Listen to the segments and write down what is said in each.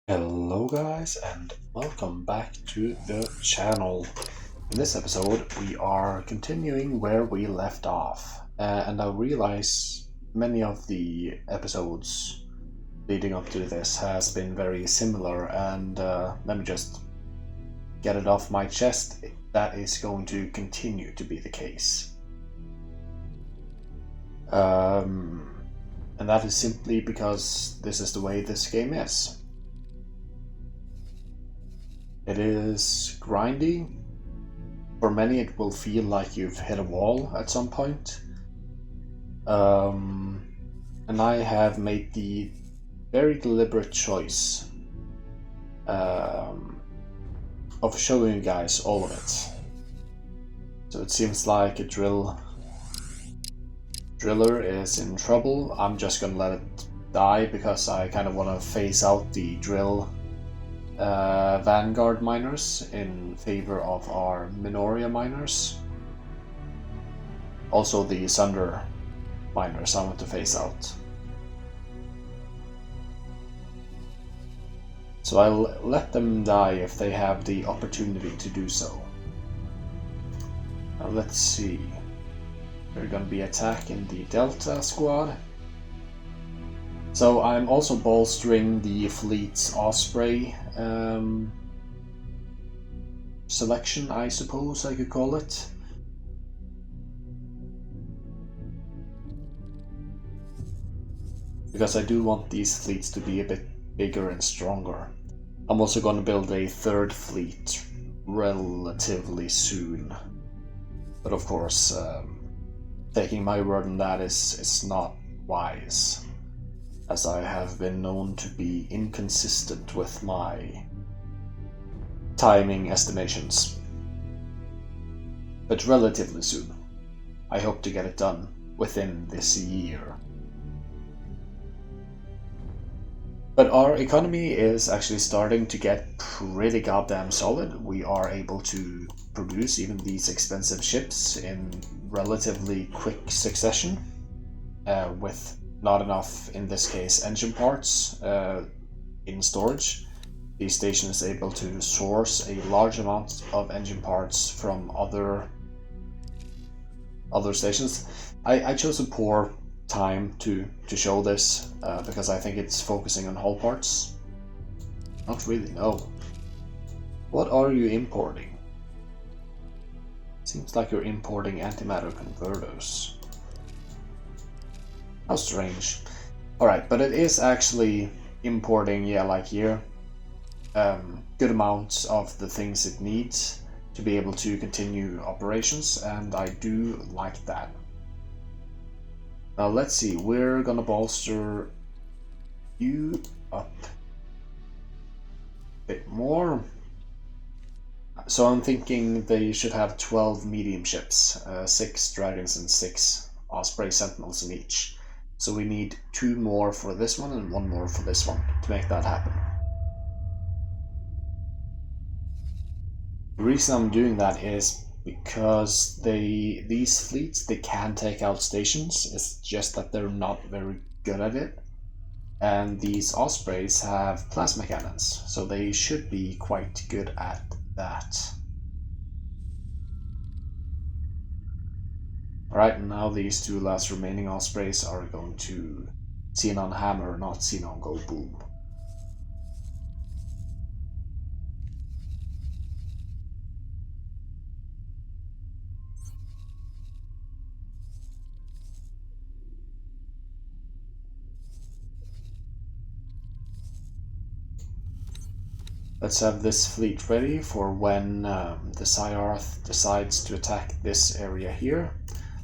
Hello guys and welcome back to the channel. In this episode we are continuing where we left off and I realize many of the episodes leading up to this has been very similar and let me just get it off my chest. That is going to continue to be the case. And that is simply because this is the way this game is. It is grindy. For many it will feel like you've hit a wall at some point. And I have made the very deliberate choice of showing you guys all of it. So it seems like a driller is in trouble. I'm just gonna let it die because I kind of want to phase out the drill Vanguard miners in favor of our Minoria miners. Also the Sunder miners I want to phase out. So I'll let them die if they have the opportunity to do so. Now let's see. They're gonna be attacking the Delta squad. So I'm also bolstering the fleet's Osprey selection, I suppose I could call it. Because I do want these fleets to be a bit bigger and stronger. I'm also going to build a third fleet relatively soon. But of course, taking my word on that is not wise, as I have been known to be inconsistent with my timing estimations. But relatively soon. I hope to get it done within this year. But our economy is actually starting to get pretty goddamn solid. We are able to produce even these expensive ships in relatively quick succession, with not enough, in this case, engine parts in storage. The station is able to source a large amount of engine parts from other stations. I chose a poor time to show this because I think it's focusing on hull parts. Not really, no. What are you importing? Seems like you're importing antimatter converters. How strange. Alright, but it is actually importing, yeah, like here, good amounts of the things it needs to be able to continue operations, and I do like that. Now let's see, we're gonna bolster you up a bit more. So I'm thinking they should have 12 medium ships, 6 dragons and 6 Osprey Sentinels in each. So we need 2 more for this one and 1 more for this one to make that happen. The reason I'm doing that is because these fleets, they can take out stations. It's just that they're not very good at it. And these Ospreys have plasma cannons, so they should be quite good at that. Alright, now these 2 last remaining Ospreys are going to Xenon Hammer, not Xenon Go Boom. Let's have this fleet ready for when the Psyarth decides to attack this area here.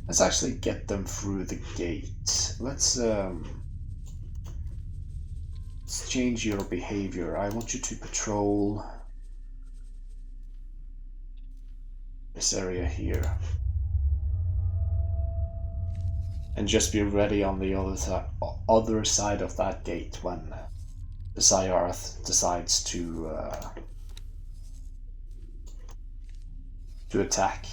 Let's actually get them through the gate. Let's change your behavior. I want you to patrol this area here. And just be ready on the other side of that gate when the Psyarth decides to attack.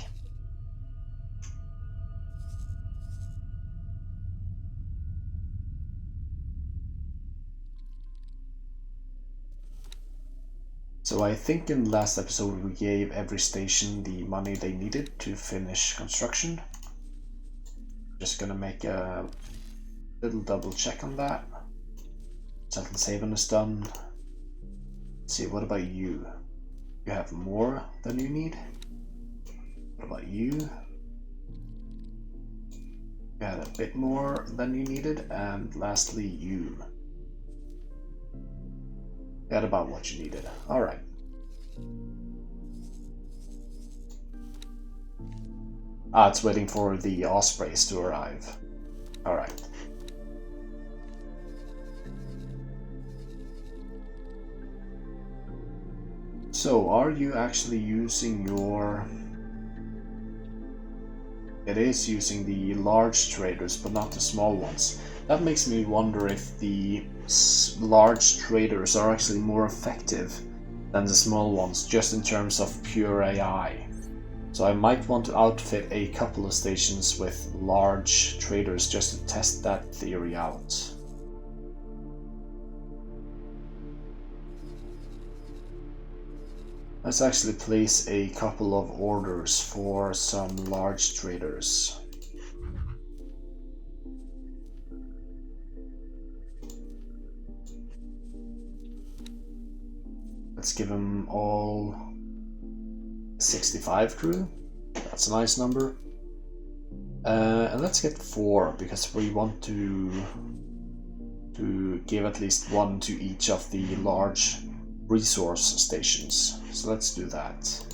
So I think in the last episode we gave every station the money they needed to finish construction. Just gonna make a little double check on that. Settle saving is done. Let's see, what about you? You have more than you need. What about you? You had a bit more than you needed. And lastly, you got about what you needed. Alright. It's waiting for the ospreys to arrive. Alright. So, are you actually using your... It is using the large traders, but not the small ones. That makes me wonder if the large traders are actually more effective than the small ones, just in terms of pure AI. So I might want to outfit a couple of stations with large traders just to test that theory out. Let's actually place a couple of orders for some large traders. Let's give them all 65 crew. That's a nice number. And let's get 4 because we want to give at least 1 to each of the large resource stations. So let's do that.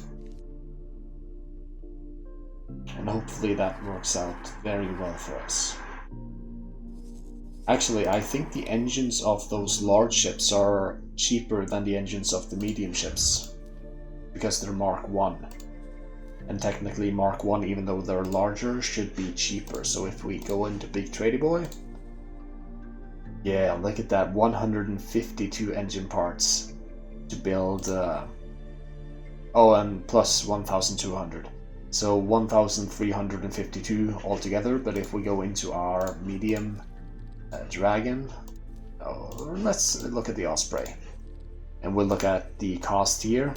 And hopefully that works out very well for us. Actually, I think the engines of those large ships are cheaper than the engines of the medium ships, because they're Mark 1. And technically Mark 1, even though they're larger, should be cheaper. So if we go into Big Trady Boy, yeah, look at that, 152 engine parts to build, oh, and plus 1,200. So 1,352 altogether, but if we go into our medium dragon, let's look at the Osprey. And we'll look at the cost here.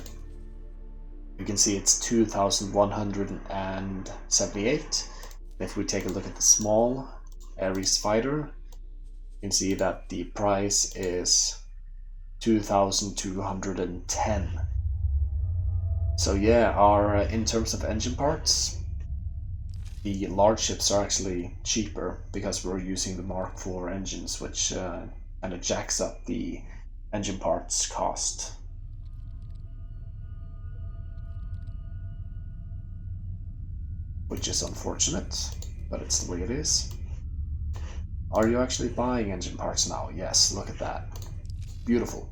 You can see it's 2,178. If we take a look at the small Ares fighter, you can see that the price is 2,210. So yeah, in terms of engine parts, the large ships are actually cheaper because we're using the Mark IV engines, which kind of jacks up the engine parts cost. Which is unfortunate, but it's the way it is. Are you actually buying engine parts now? Yes, look at that. Beautiful.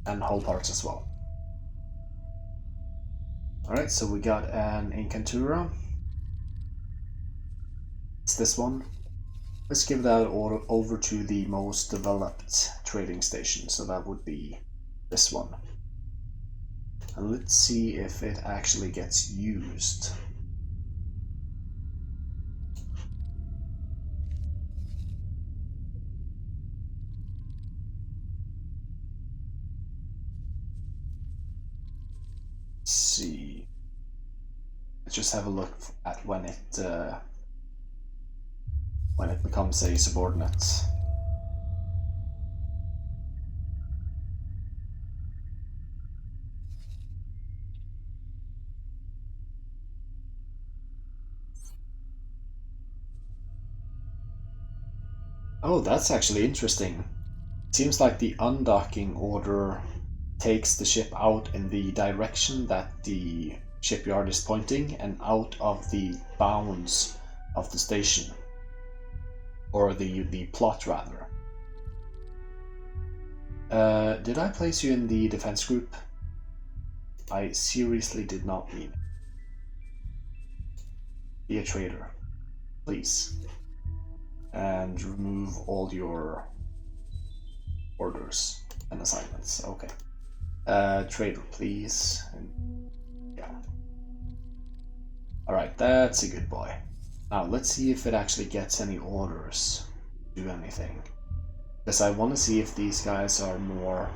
And hull parts as well. Alright, so we got an Incantura. It's this one. Let's give that order over to the most developed trading station, so that would be this one. And let's see if it actually gets used. Let's see. Let's just have a look at when it becomes a subordinate. Oh, that's actually interesting. Seems like the undocking order takes the ship out in the direction that the shipyard is pointing and out of the bounds of the station. Or the plot, rather. Did I place you in the defense group? I seriously did not mean it. Be a traitor, please. And remove all your orders and assignments. Okay. Trader, please. And yeah. Alright, that's a good boy. Now, let's see if it actually gets any orders to do anything. Because I want to see if these guys are more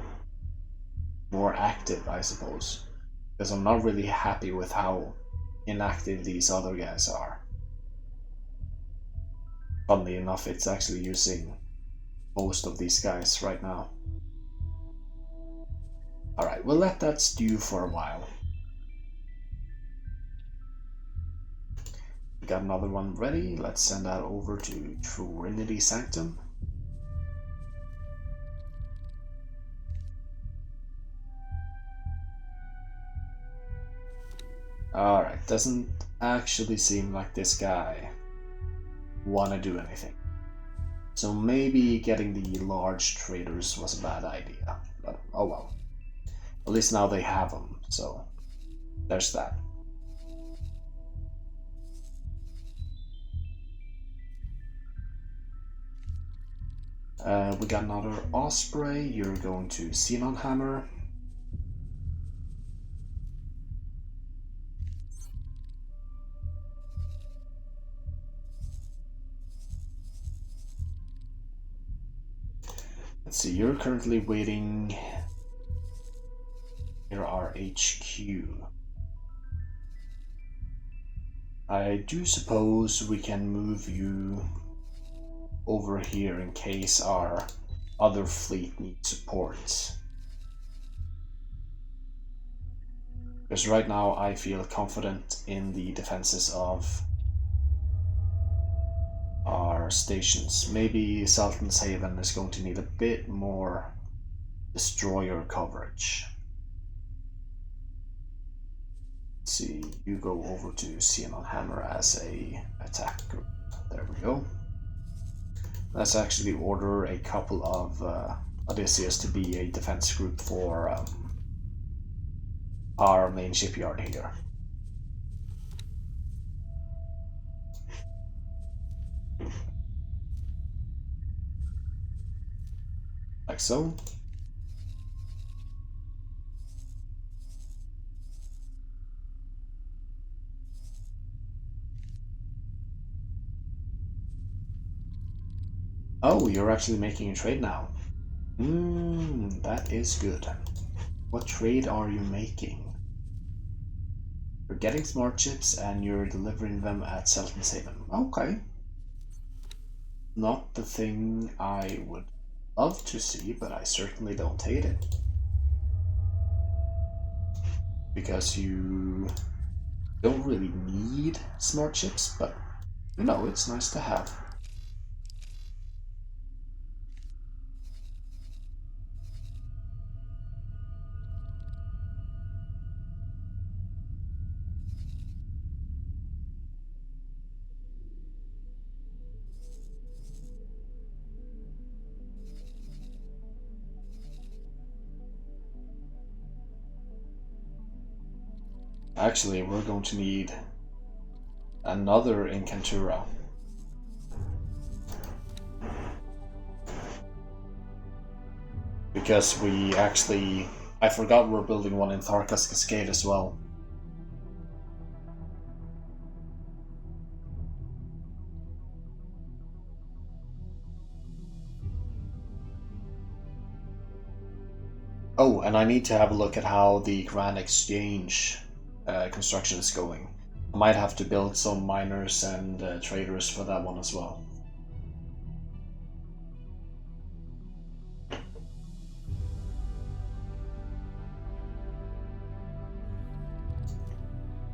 more active, I suppose. Because I'm not really happy with how inactive these other guys are. Funnily enough, it's actually using most of these guys right now. Alright, we'll let that stew for a while. We got another one ready. Let's send that over to Trinity Sanctum. Alright, doesn't actually seem like this guy wanna do anything. So maybe getting the large traders was a bad idea, but oh well. At least now they have them, so there's that. We got another Osprey. You're going to Xenon Hammer. Let's see, you're currently waiting near our HQ. I do suppose we can move you over here in case our other fleet needs support. Because right now I feel confident in the defenses of our stations. Maybe Sultan's Haven is going to need a bit more destroyer coverage. Let's see, you go over to Xenon Hammer as a attack group. There we go. Let's actually order a couple of Odysseus to be a defense group for our main shipyard here. Like so. Oh, you're actually making a trade now. That is good. What trade are you making? You're getting smart chips and you're delivering them at Sultan's Haven. Okay. Not the thing I would love to see, but I certainly don't hate it. Because you don't really need smart chips, but you know, it's nice to have. Actually, we're going to need another Incantura. Because we actually... I forgot we're building one in Tharkas Cascade as well. Oh, and I need to have a look at how the Grand Exchange construction is going. I might have to build some miners and traders for that one as well.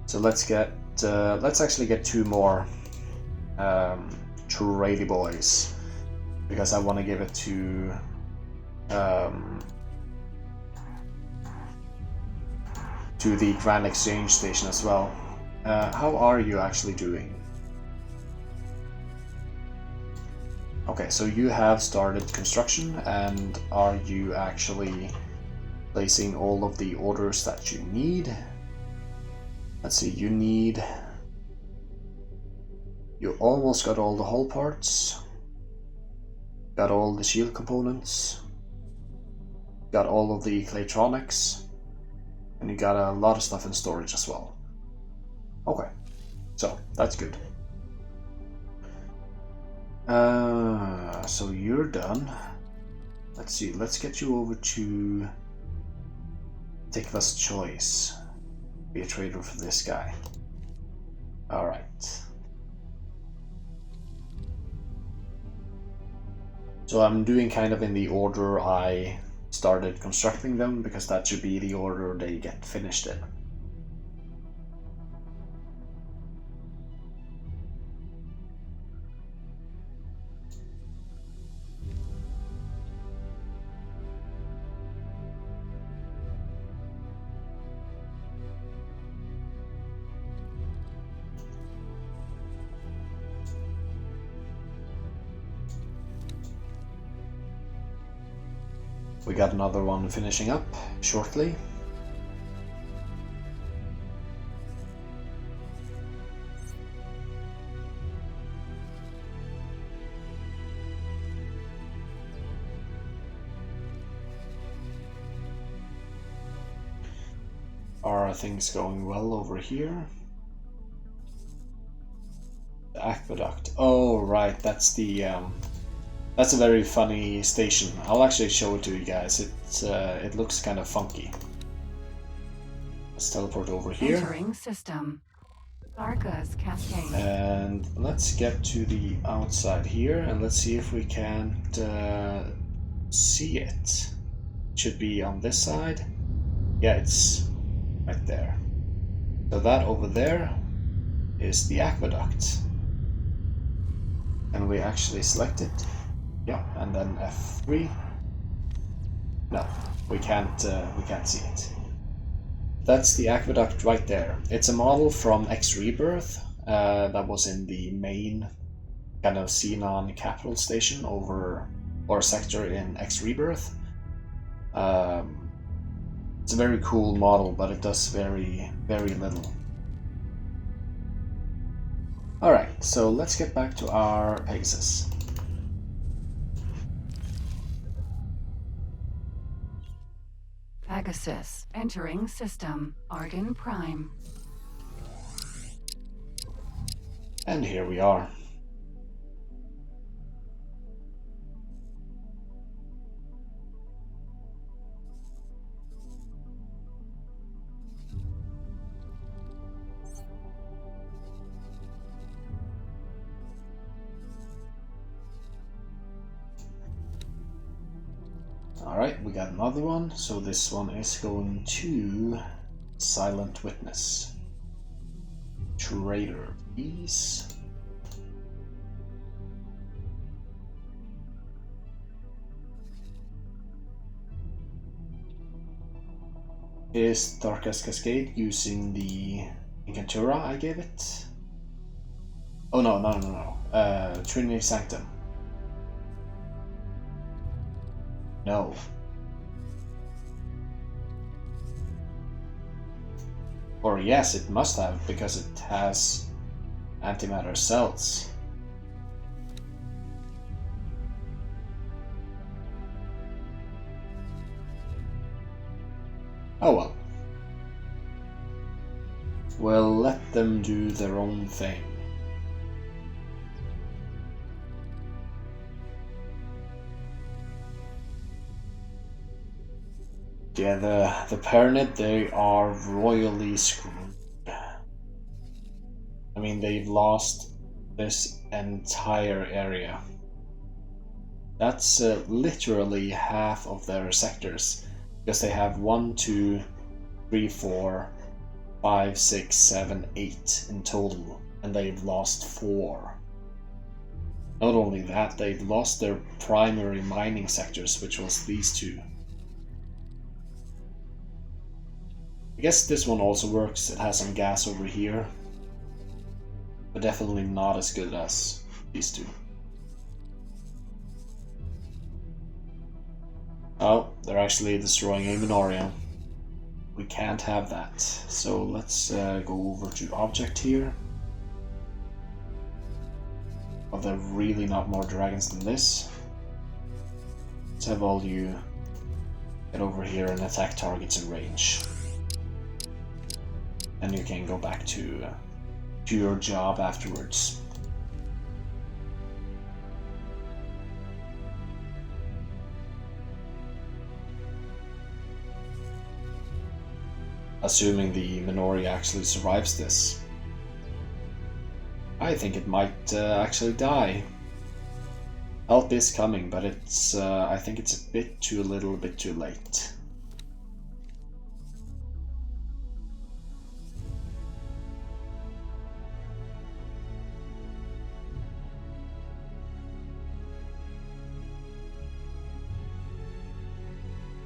So let's actually get two more Trady boys, because I want to give it to the Grand Exchange station as well. How are you actually doing? Okay, so you have started construction, and are you actually placing all of the orders that you need? Let's see, you almost got all the hull parts, got all the shield components, got all of the Claytronics, and you got a lot of stuff in storage as well. Okay, so that's good. So you're done. Let's see, let's get you over to Tikva's choice. Be a trader for this guy. Alright. So I'm doing kind of in the order I started constructing them, because that should be the order they get finished in. We got another one finishing up shortly. Are things going well over here? The aqueduct. Oh, right, that's the that's a very funny station. I'll actually show it to you guys. It looks kind of funky. Let's teleport over here. Entering system. Arca's cascade. And let's get to the outside here, and let's see if we can't see it. It should be on this side. Yeah, it's right there. So that over there is the aqueduct. And we actually select it. Yeah, and then F3. No, we can't see it. That's the aqueduct right there. It's a model from X Rebirth that was in the main kind of Xenon capital station over, or sector in X Rebirth. It's a very cool model, but it does very, very little. Alright, so let's get back to our Pegasus. Pegasus entering system. Argon Prime. And here we are. Alright, we got another one. So this one is going to Silent Witness. Trader, please. Is Darkest Cascade using the Incantura I gave it? Oh no. Trinity Sanctum. No. Or yes, it must have, because it has antimatter cells. Oh well. We'll let them do their own thing. Yeah, the Pyramid, they are royally screwed. I mean, they've lost this entire area. That's literally half of their sectors, because they have 1, 2, 3, 4, 5, 6, 7, 8 in total, and they've lost 4. Not only that, they've lost their primary mining sectors, which was these 2. I guess this one also works. It has some gas over here, but definitely not as good as these 2. Oh, they're actually destroying a Minoria. We can't have that. So let's go over to object here. Are there really not more dragons than this? Let's have all you get over here and attack targets in range. And you can go back to your job afterwards. assuming the Minori actually survives this. I think it might actually die. Help is coming, but it's I think it's a bit too little, a bit too late.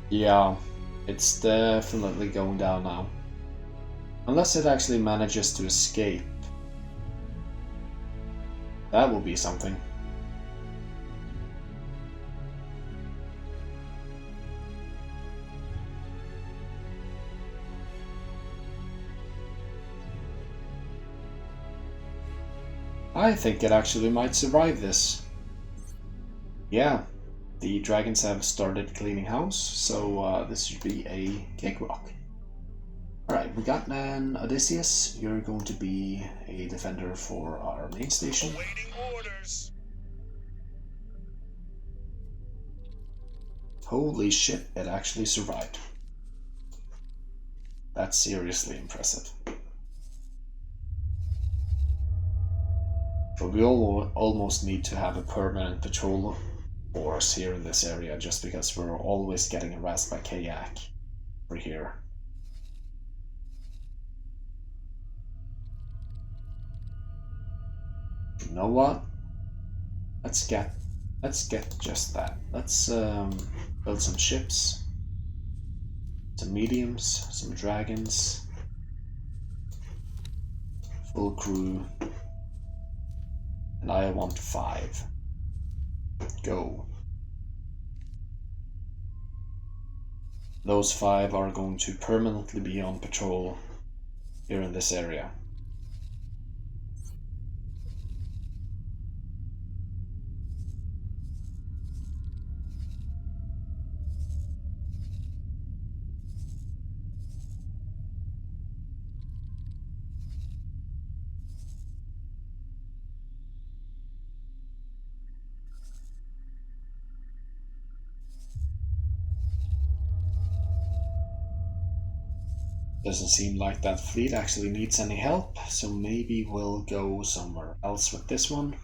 Yeah, it's definitely going down now. Unless it actually manages to escape. That will be something. I think it actually might survive this. Yeah, the dragons have started cleaning house, so this should be a cakewalk. Alright, we got an Odysseus. You're going to be a defender for our main station. Awaiting orders. Holy shit, it actually survived. That's seriously impressive. But we almost need to have a permanent patrol force here in this area, just because we're always getting harassed by kayak over here. You know what? Let's get just that. Let's build some ships, some mediums, some dragons, full crew, and I want 5. Go. Those 5 are going to permanently be on patrol here in this area. Doesn't seem like that fleet actually needs any help, so maybe we'll go somewhere else with this one.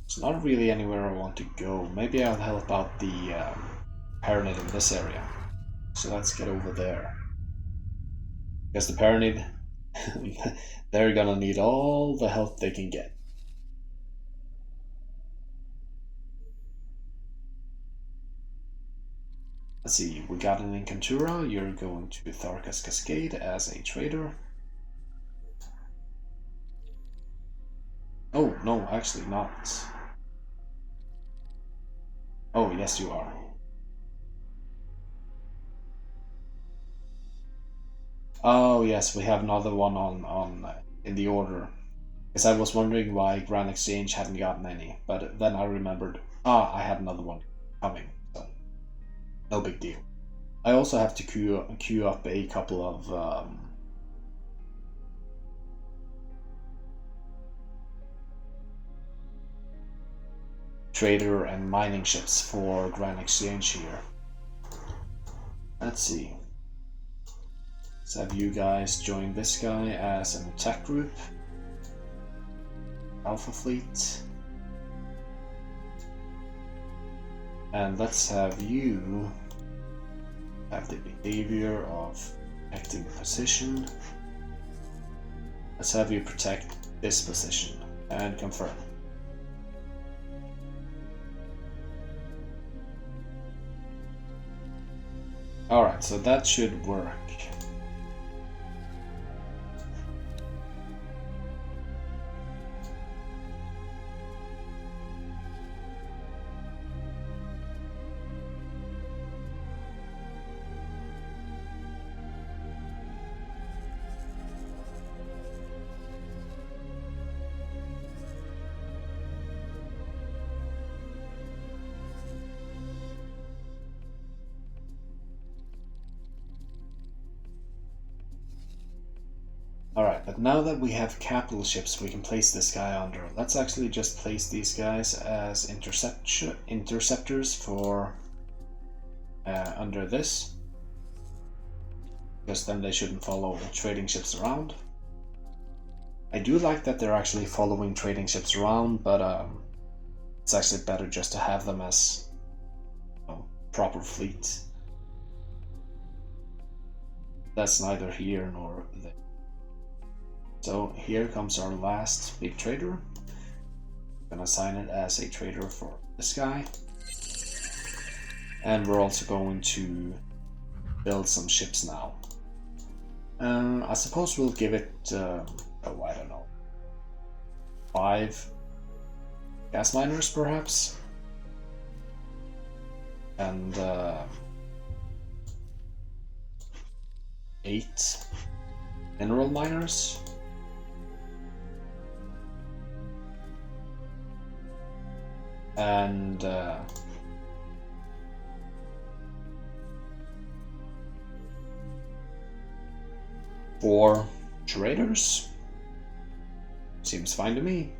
It's not really anywhere I want to go. Maybe I'll help out the Paranid in this area. So let's get over there. Because the Paranid, they're gonna need all the help they can get. Let's see, we got an Incantura. You're going to Tharkas Cascade as a trader. Oh, no, actually not. Oh, yes you are. Oh, yes, we have another one on in the order. Because I was wondering why Grand Exchange hadn't gotten any, but then I remembered, I had another one coming, so no big deal. I also have to queue up a couple of trader and mining ships for Grand Exchange here. Let's see. Let's have you guys join this guy as an attack group. Alpha Fleet. And let's have you have the behavior of protecting position. Let's have you protect this position and confirm. Alright, so that should work. Alright, but now that we have capital ships we can place this guy under, let's actually just place these guys as interceptors for under this. because then they shouldn't follow trading ships around. I do like that they're actually following trading ships around, but it's actually better just to have them as proper fleet. That's neither here nor there. So here comes our last big trader. I'm gonna assign it as a trader for this guy. And we're also going to build some ships now. I suppose we'll give it, I don't know, 5 gas miners perhaps? And 8 mineral miners? And 4 traders? Seems fine to me.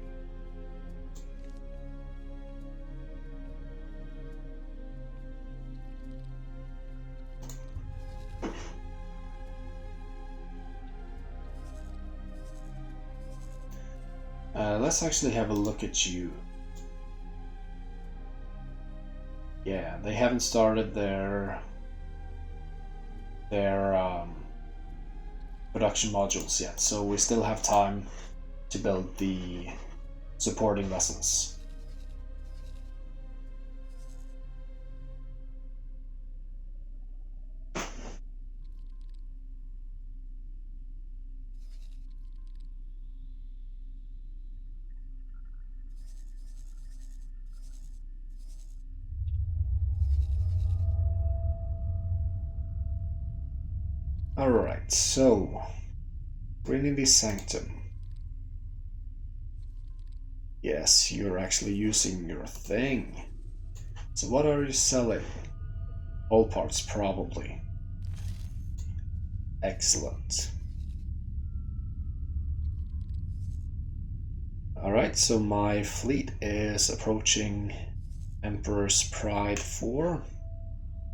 Let's actually have a look at you. Yeah, they haven't started their production modules yet, so we still have time to build the supporting vessels. Alright, so Trinity Sanctum. Yes, you're actually using your thing. So what are you selling? All parts, probably. Excellent. Alright, so my fleet is approaching Emperor's Pride 4.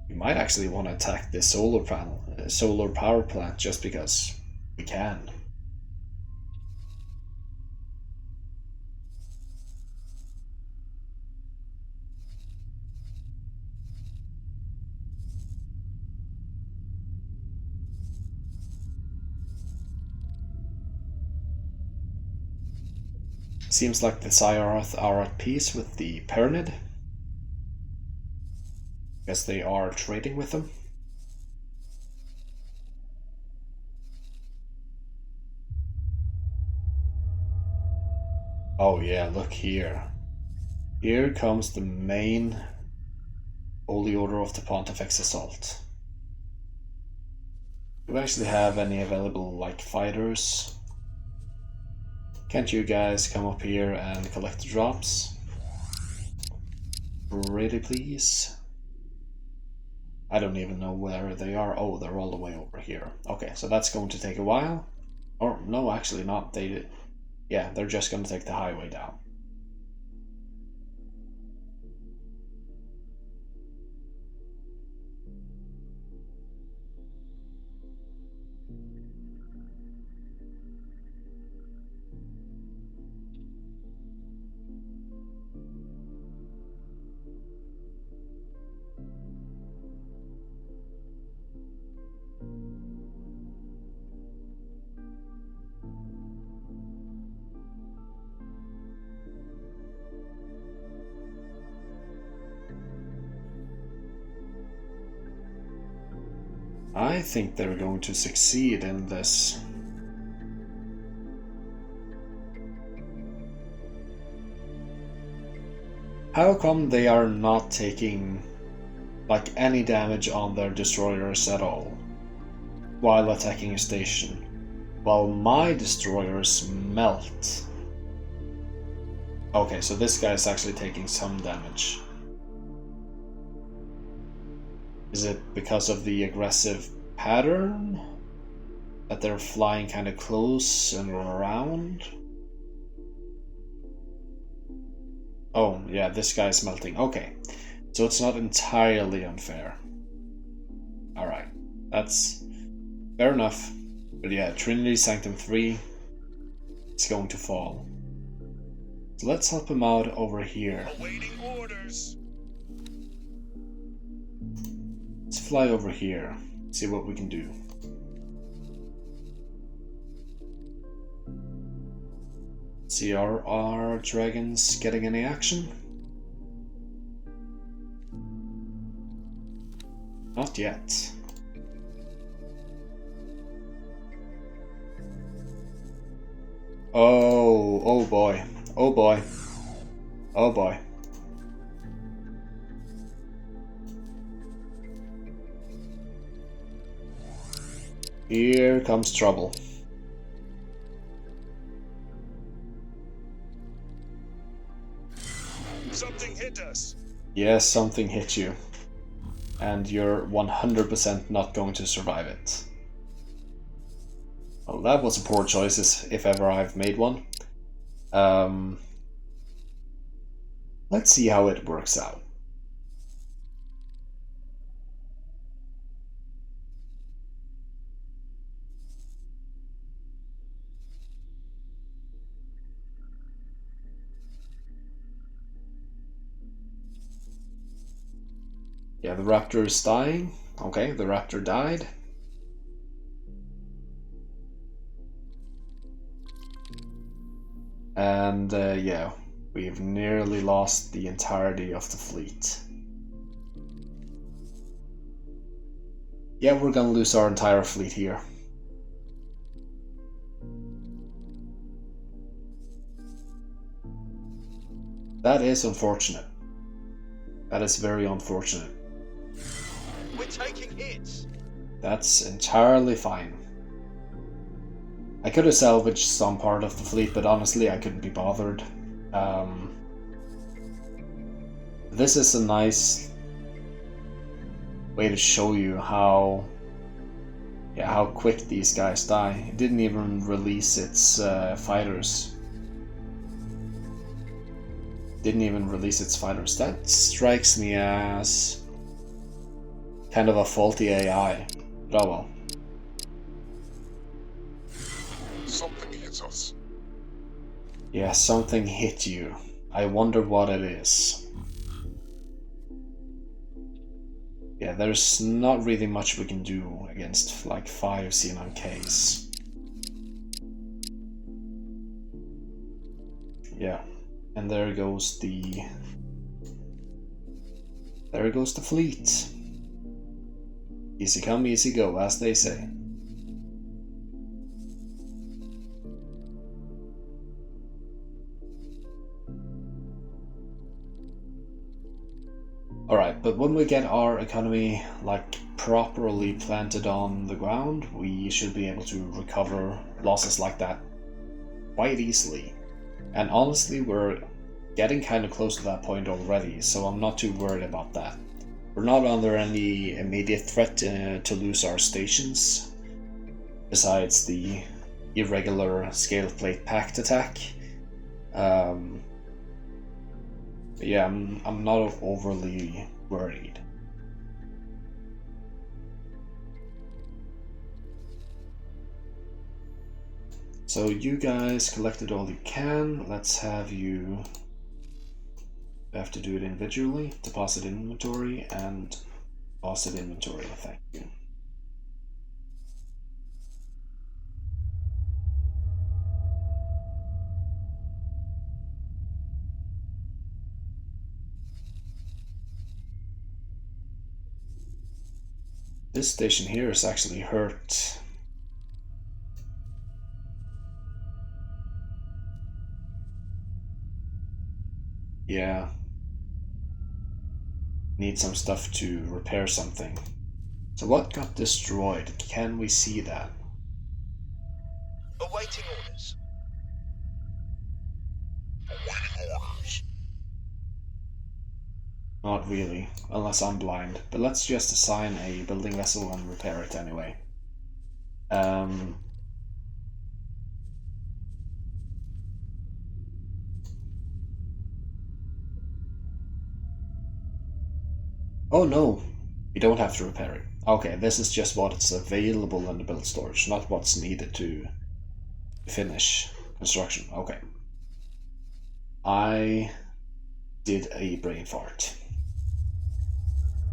We might actually want to attack the solar power plant just because we can. Seems like the Psyarth are at peace with the Pyramid. Guess they are trading with them. Oh yeah, look here. Here comes the main Holy Order of the Pontifex Assault. Do we actually have any available, like, fighters? Can't you guys come up here and collect the drops? Pretty please. I don't even know where they are. Oh, they're all the way over here. Okay, so that's going to take a while. Or, no, actually not. They did. Yeah, they're just going to take the highway down. I think they're going to succeed in this. How come they are not taking, like, any damage on their destroyers at all while attacking a station, while my destroyers melt? Okay, so this guy is actually taking some damage. Is it because of the aggressive pattern? That they're flying kind of close and around? Oh, yeah, this guy's melting. Okay, so it's not entirely unfair. Alright, that's Fair enough. But yeah, Trinity Sanctum 3 is going to fall. So let's help him out over here. Awaiting orders. Let's fly over here, see what we can do. See, are our dragons getting any action? Not yet. Oh boy. Oh boy. Oh boy. Here comes trouble. Something hit us. Yes, something hit you. And you're 100% not going to survive it. Well, that was a poor choice, if ever I've made one. Let's see how it works out. Yeah, the raptor is dying. Okay, the raptor died. And yeah, we've nearly lost the entirety of the fleet. Yeah, we're gonna lose our entire fleet here. That is unfortunate. That is very unfortunate. We're taking hits. That's entirely fine. I could have salvaged some part of the fleet, but honestly I couldn't be bothered. This is a nice way to show you how quick these guys die. It didn't even release its fighters. That strikes me as kind of a faulty AI. But oh well. Something hits us. Yeah, something hit you. I wonder what it is. Yeah, there's not really much we can do against like 5 C9Ks. Yeah, and there goes the fleet. Easy come, easy go, as they say. Alright, but when we get our economy like properly planted on the ground, we should be able to recover losses like that quite easily. And honestly, we're getting kind of close to that point already, so I'm not too worried about that. We're not under any immediate threat to lose our stations, besides the irregular scale plate pact attack. But yeah, I'm not overly worried. So you guys collected all you can. Let's have you... We have to do it individually. Deposit inventory and deposit inventory. Thank you. This station here is actually hurt. Yeah. Need some stuff to repair something. So what got destroyed? Can we see that? Awaiting orders. Not really, unless I'm blind. But let's just assign a building vessel and repair it anyway. Oh no, we don't have to repair it. Okay, this is just what's available in the build storage, not what's needed to finish construction. Okay. I did a brain fart.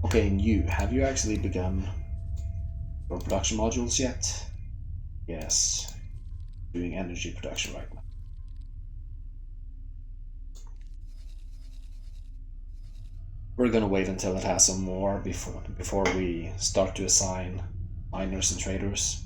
Okay, and have you actually begun your production modules yet? Yes. Doing energy production right now. We're gonna wait until it has some more before we start to assign miners and traders.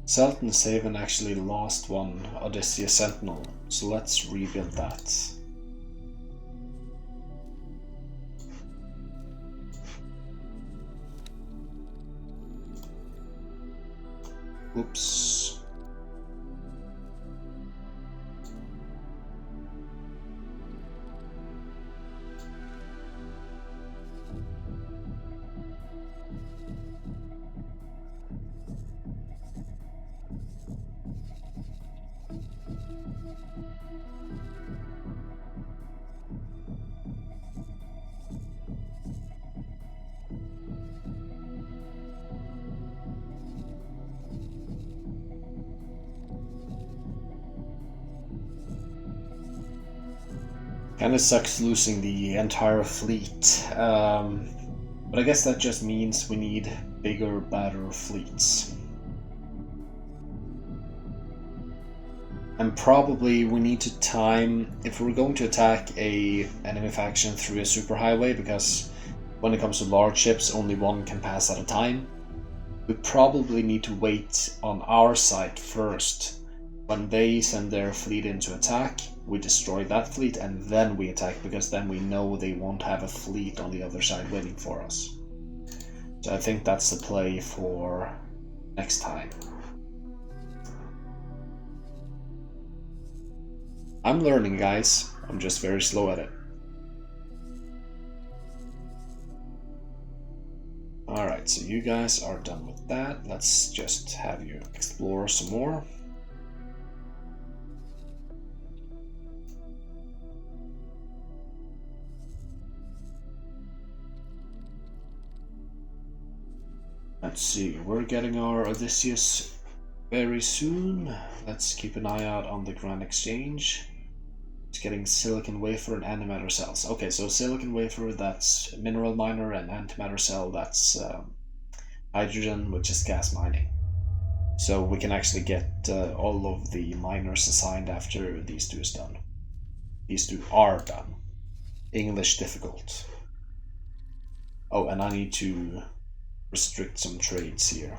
Selton's Haven actually lost one Odysseus Sentinel, so let's rebuild that. Oops. Kinda sucks losing the entire fleet, but I guess that just means we need bigger, better fleets. And probably we need to time, if we're going to attack a enemy faction through a superhighway, because when it comes to large ships only one can pass at a time, we probably need to wait on our side first. When they send their fleet in to attack, we destroy that fleet and then we attack, because then we know they won't have a fleet on the other side waiting for us. So I think that's the play for next time. I'm learning, guys. I'm just very slow at it. Alright, so you guys are done with that. Let's just have you explore some more. Let's see, we're getting our Odysseus very soon. Let's keep an eye out on the Grand Exchange. It's getting silicon wafer and antimatter cells. Okay, so silicon wafer, that's mineral miner, and antimatter cell, that's hydrogen, which is gas mining. So we can actually get all of the miners assigned after these two is done. These two are done. English difficult. Oh, and I need to restrict some trades here.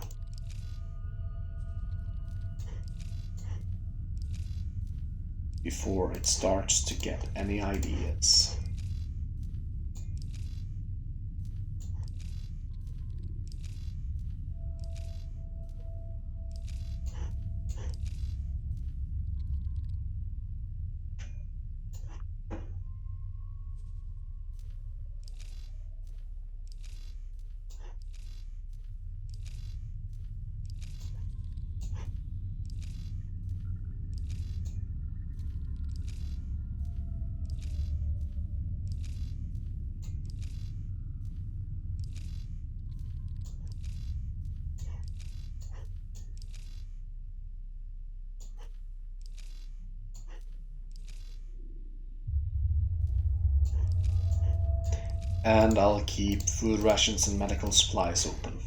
Before it starts to get any ideas. And I'll keep food rations and medical supplies open.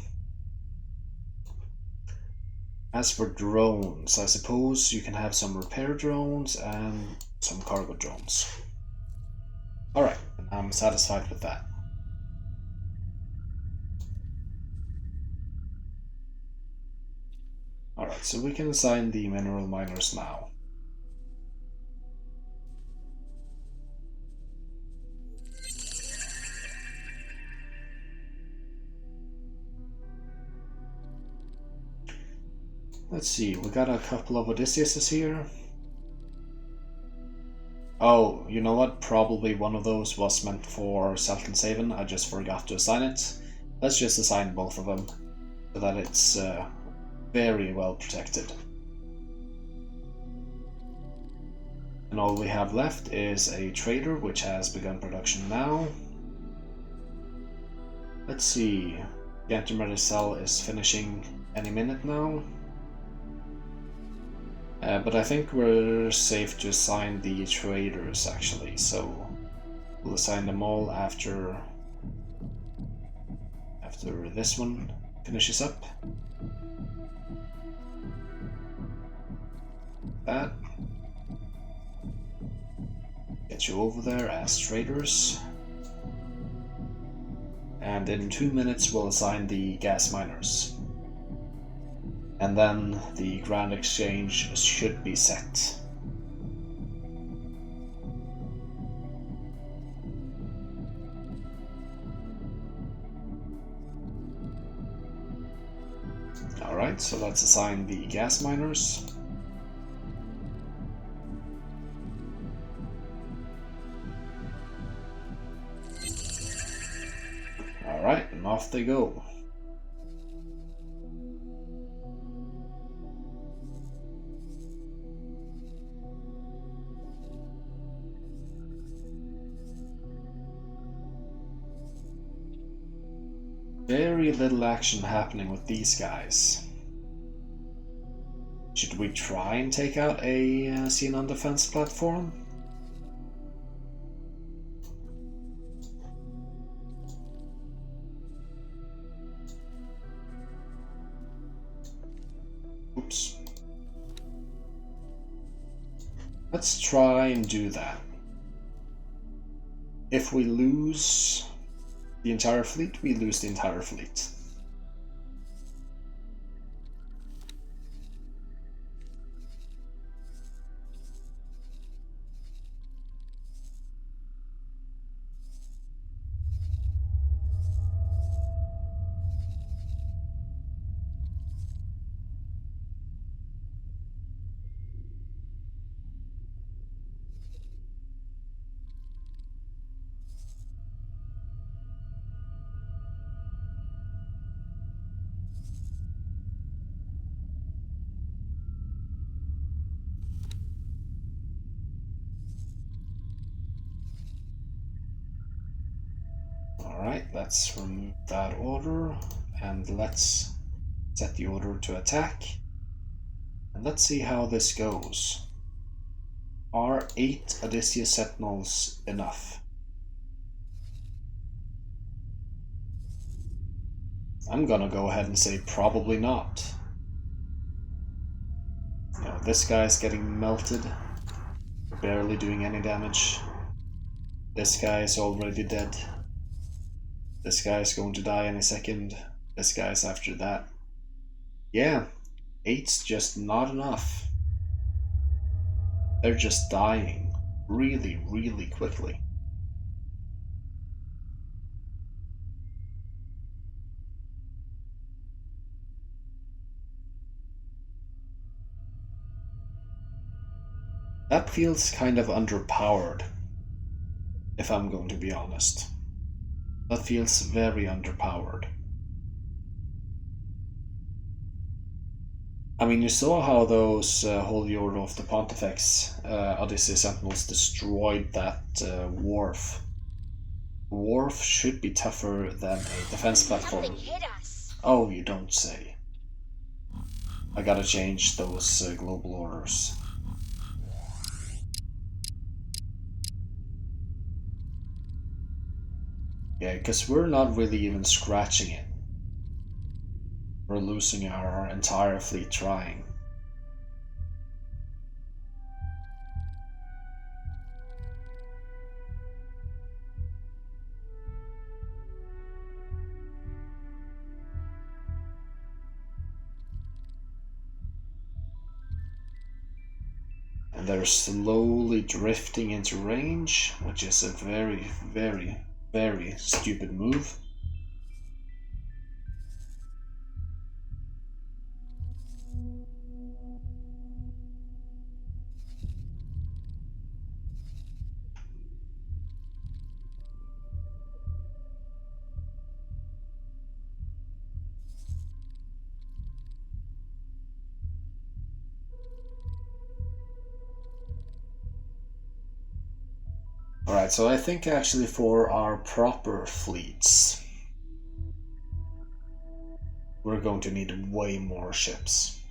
As for drones, I suppose you can have some repair drones and some cargo drones. Alright, I'm satisfied with that. Alright, so we can assign the mineral miners now. Let's see, we got a couple of Odysseus's here. Oh, you know what? Probably one of those was meant for Selton Saven. I just forgot to assign it. Let's just assign both of them so that it's very well protected. And all we have left is a trader, which has begun production now. Let's see, the antimatter cell is finishing any minute now. But I think we're safe to assign the traders actually, so we'll assign them all after this one finishes up. That. Get you over there as traders. And in 2 minutes we'll assign the gas miners. And then the grand exchange should be set. Alright, so let's assign the gas miners. Alright, and off they go. Very little action happening with these guys. Should we try and take out a Xenon defense platform? Oops. Let's try and do that. If we lose the entire fleet, we lose the entire fleet. Alright, let's remove that order and let's set the order to attack. And let's see how this goes. Are 8 Odysseus Sentinels enough? I'm gonna go ahead and say probably not. You know, this guy's getting melted, barely doing any damage. This guy is already dead. This guy's going to die any second. This guy's after that. Yeah, 8's just not enough. They're just dying really, really quickly. That feels kind of underpowered, if I'm going to be honest. That feels very underpowered. I mean, you saw how those Holy Order of the Pontifex Odyssey Sentinels destroyed that wharf. Wharf should be tougher than a defense platform. Something hit us. Oh, you don't say. I gotta change those global orders. Yeah, because we're not really even scratching it. We're losing our entire fleet trying. And they're slowly drifting into range, which is a very, very, very stupid move. Alright, so I think actually for our proper fleets, we're going to need way more ships.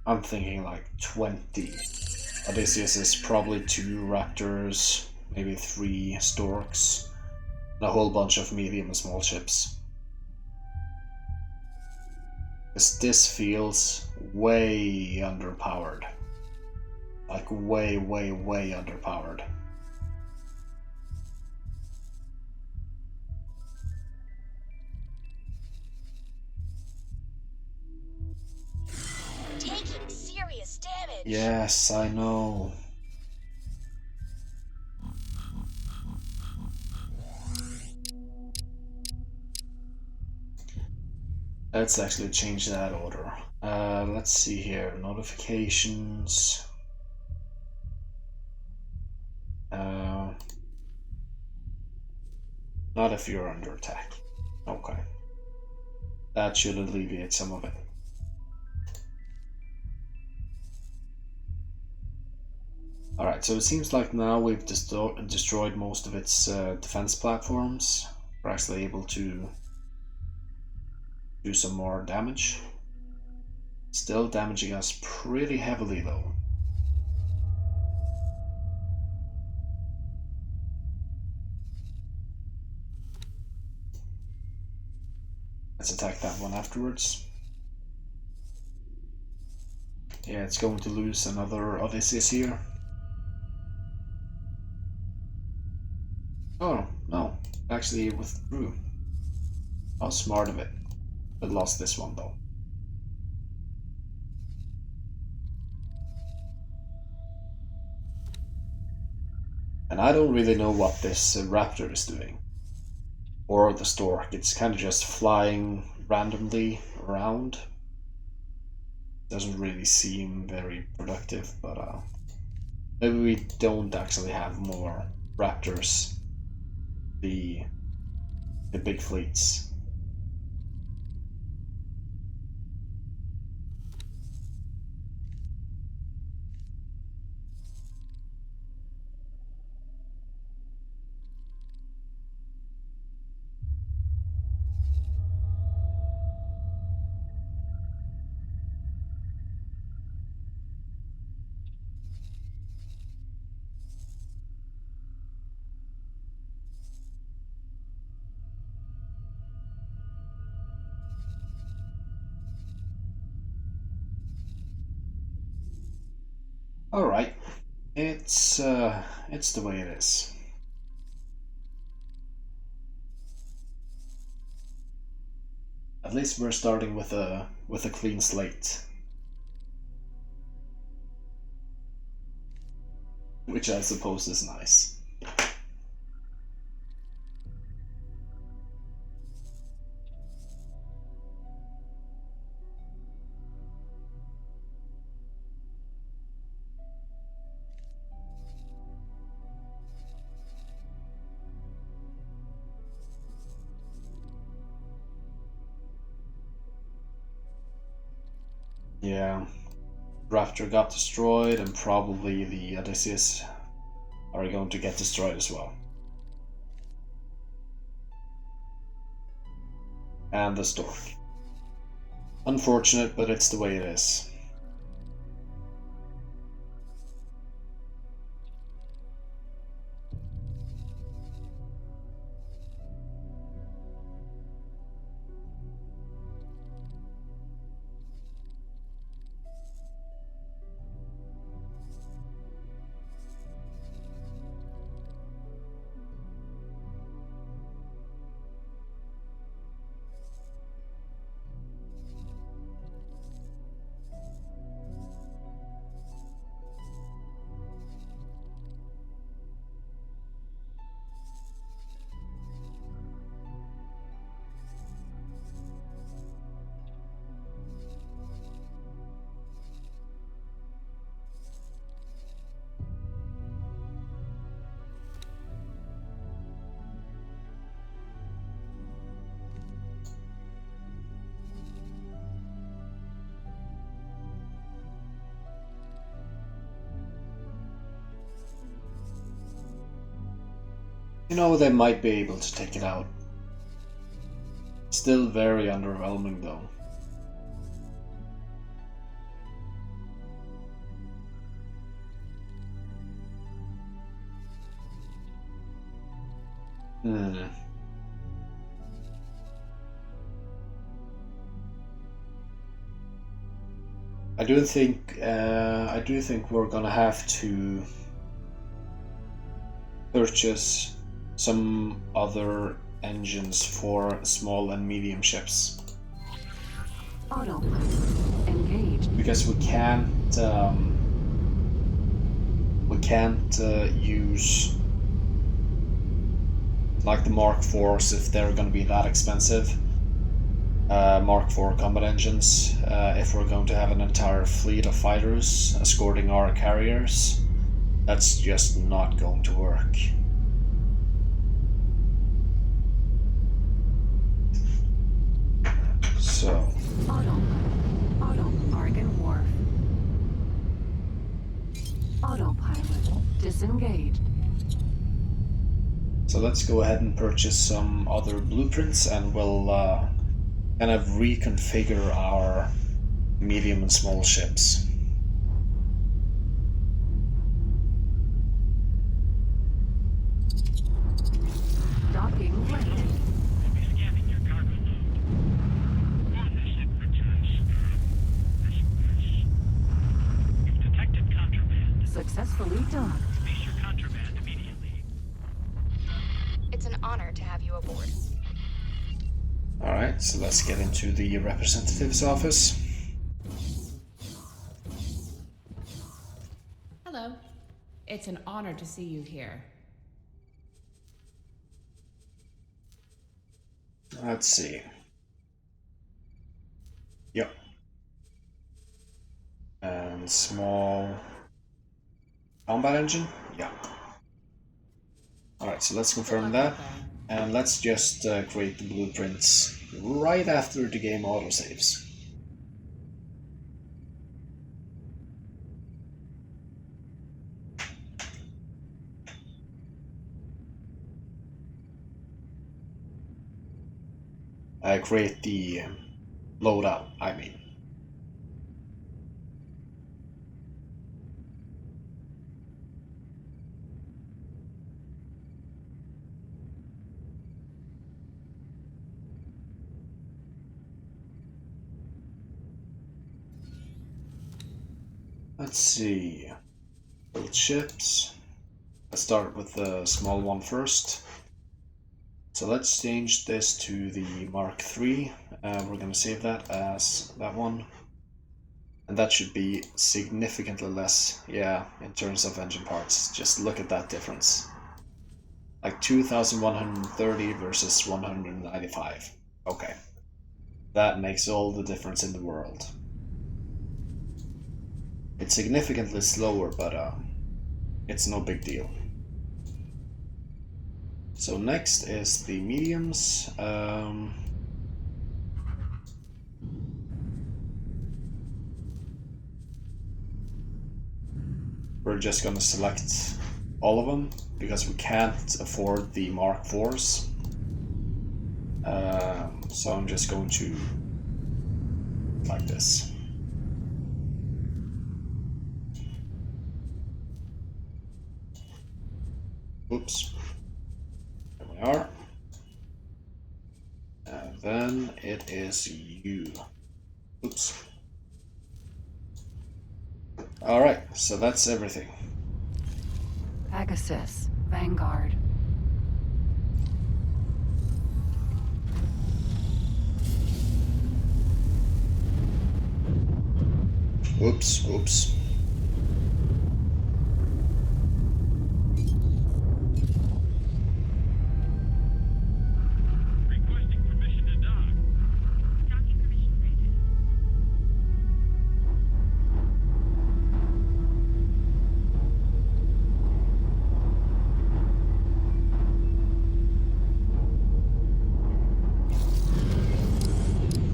I'm thinking like 20. Odysseus is probably 2 Raptors, maybe 3 Storks, and a whole bunch of medium and small ships. Because this feels way underpowered. Like way, way, way underpowered. Taking serious damage. Yes, I know. Let's actually change that order. Let's see here. Notifications. Not if you're under attack. Okay. That should alleviate some of it. Alright, so it seems like now we've destroyed most of its defense platforms. We're actually able to do some more damage. Still damaging us pretty heavily though. Let's attack that one afterwards. Yeah, it's going to lose another Odysseus here. Oh, no. Actually it withdrew. How smart of it. But lost this one though. And I don't really know what this raptor is doing. Or the stork. It's kind of just flying randomly around. Doesn't really seem very productive, but maybe we don't actually have more raptors. The big fleets. Alright. It's the way it is. At least we're starting with a clean slate. Which I suppose is nice. Yeah. Raptor got destroyed, and probably the Odysseus are going to get destroyed as well. And the stork. Unfortunate, but it's the way it is. You know, they might be able to take it out. Still very underwhelming though. I do think we're gonna have to purchase some other engines for small and medium ships. Autopilot engaged. Because we can't use like the Mark IVs if they're going to be that expensive. Mark IV combat engines, if we're going to have an entire fleet of fighters escorting our carriers, that's just not going to work. So Auto Argon Wharf. Autopilot disengaged. So let's go ahead and purchase some other blueprints, and we'll kind of reconfigure our medium and small ships. Docking ready. Scanning your cargo load. On the ship returns. You've detected contraband. Successfully docked. Release your contraband immediately. It's an honor to have you aboard. Alright, so let's get into the representative's office. Hello. It's an honor to see you here. Let's see. Yep. And small combat engine? Yeah. Alright, so let's confirm that. And let's just create the blueprints right after the game autosaves. Create the loadout, I mean. Let's see. Build ships. Let's start with the small one first. So let's change this to the Mark III. We're going to save that as that one. And that should be significantly less, yeah, in terms of engine parts. Just look at that difference. Like 2,130 versus 195. Okay. That makes all the difference in the world. It's significantly slower, but it's no big deal. So next is the mediums. We're just gonna select all of them because we can't afford the Mark IVs. So I'm just going to like this. Oops. There we are. And then it is you. Oops. Alright, so that's everything. Pegasus Vanguard. Oops. Requesting permission to dock. Docking permission granted.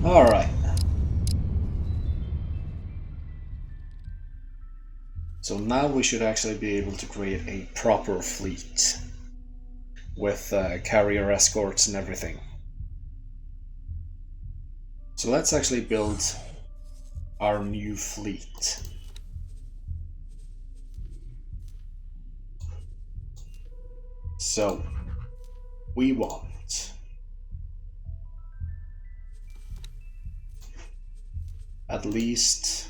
Alright. So now we should actually be able to create a proper fleet. with carrier escorts and everything. So let's actually build our new fleet. So we want at least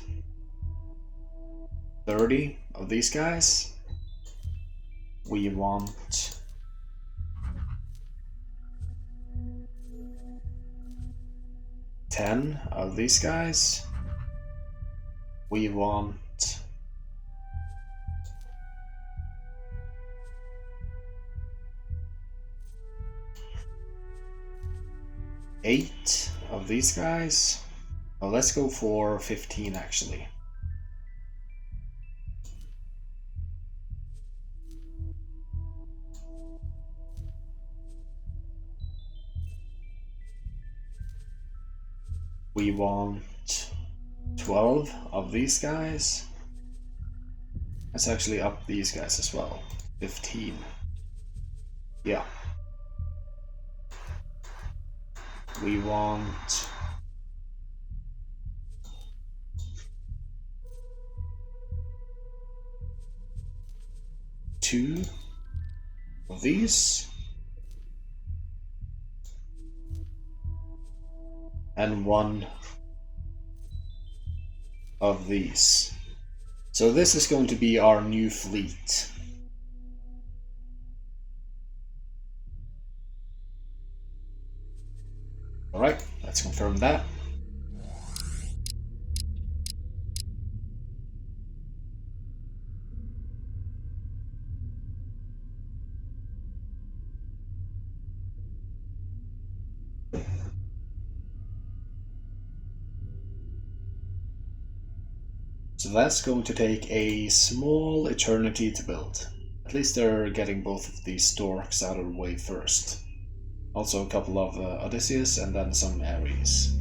30 of these guys. We want 10 of these guys. We want 8 of these guys. Oh, let's go for 15 actually. We want 12 of these guys. Let's actually up these guys as well. 15. Yeah. We want 2 of these. And 1 of these. So this is going to be our new fleet. Alright, let's confirm that. So that's going to take a small eternity to build. At least they're getting both of these storks out of the way first. Also a couple of Odysseus and then some Ares.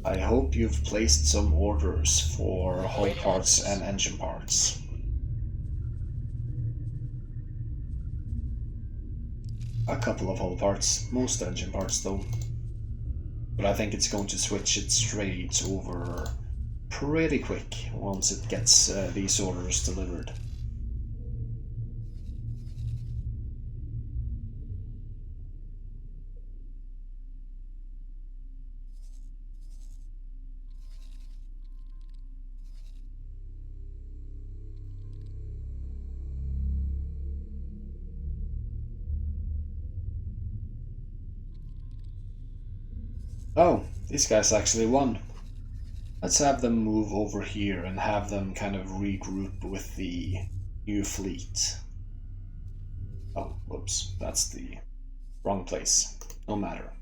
I hope you've placed some orders for hull parts and engine parts. A couple of hull parts, most engine parts though. But I think it's going to switch its trades over pretty quick once it gets these orders delivered. Oh, these guys actually won. Let's have them move over here and have them kind of regroup with the new fleet. Oh, whoops, that's the wrong place. No matter.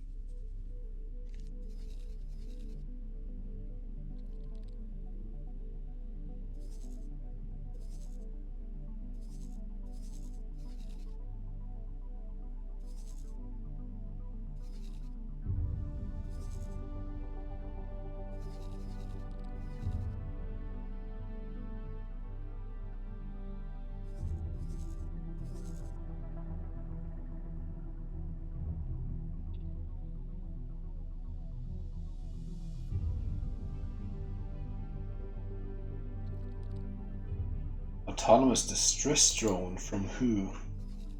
Autonomous distress drone from who?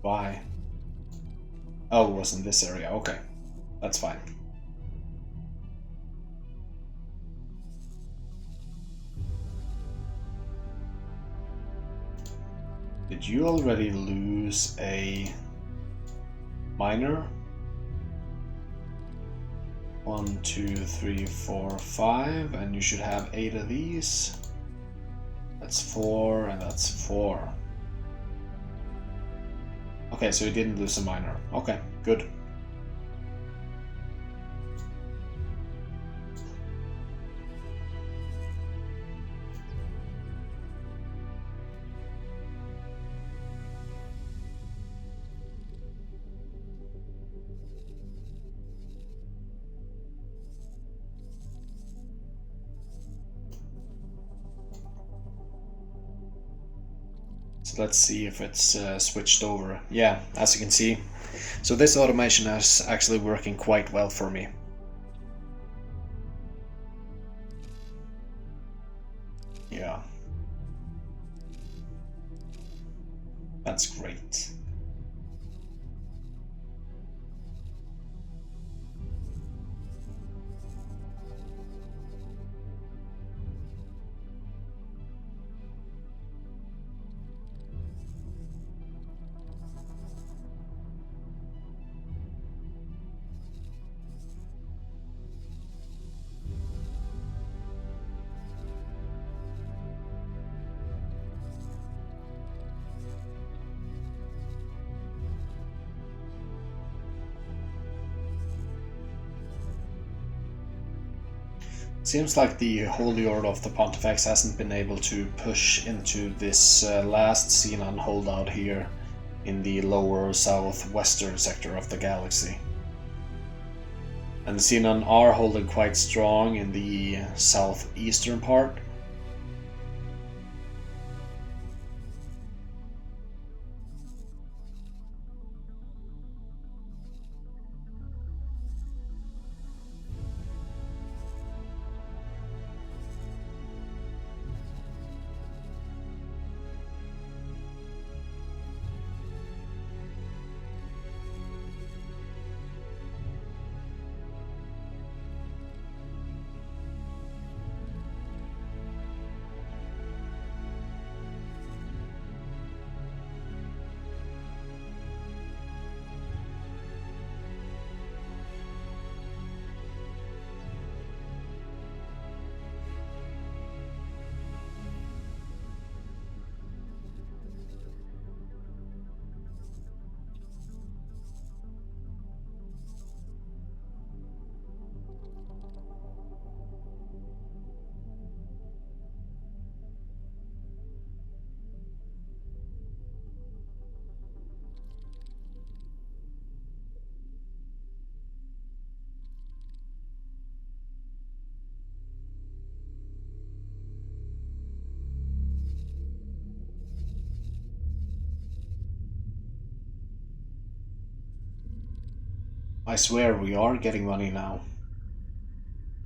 Why? Oh, it was in this area. Okay, that's fine. Did you already lose a miner? 1, 2, 3, 4, 5, and you should have 8 of these. That's 4, and that's 4. Okay, so you didn't lose a miner. Okay, good. So let's see if it's switched over. Yeah, as you can see. So this automation is actually working quite well for me. Yeah. That's great. Seems like the Holy Order of the Pontifex hasn't been able to push into this last Xenon holdout here in the lower southwestern sector of the galaxy. And the Xenon are holding quite strong in the southeastern part. I swear we are getting money now.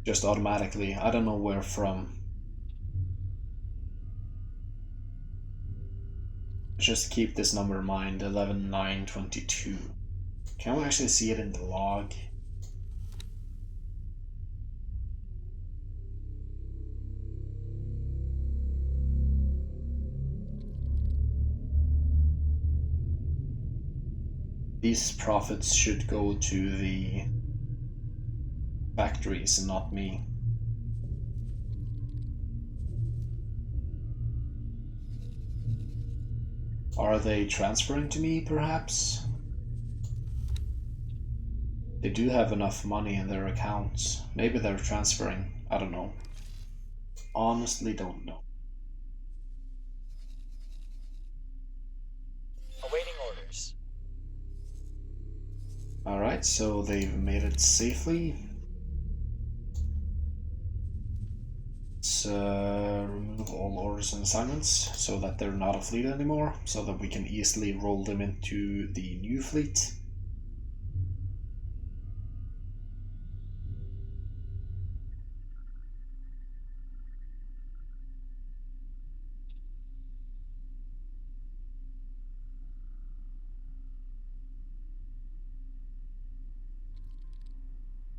Just automatically. I don't know where from. Just keep this number in mind, 11922. Can we actually see it in the log? These profits should go to the factories and not me. Are they transferring to me, perhaps? They do have enough money in their accounts. Maybe they're transferring. I don't know. Honestly, don't know. Awaiting orders. Alright, so they've made it safely. Let's remove all orders and assignments so that they're not a fleet anymore, so that we can easily roll them into the new fleet.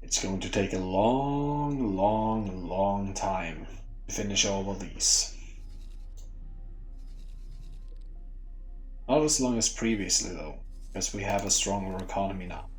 It's going to take a long time to finish all of these. Not as long as previously though, because we have a stronger economy now.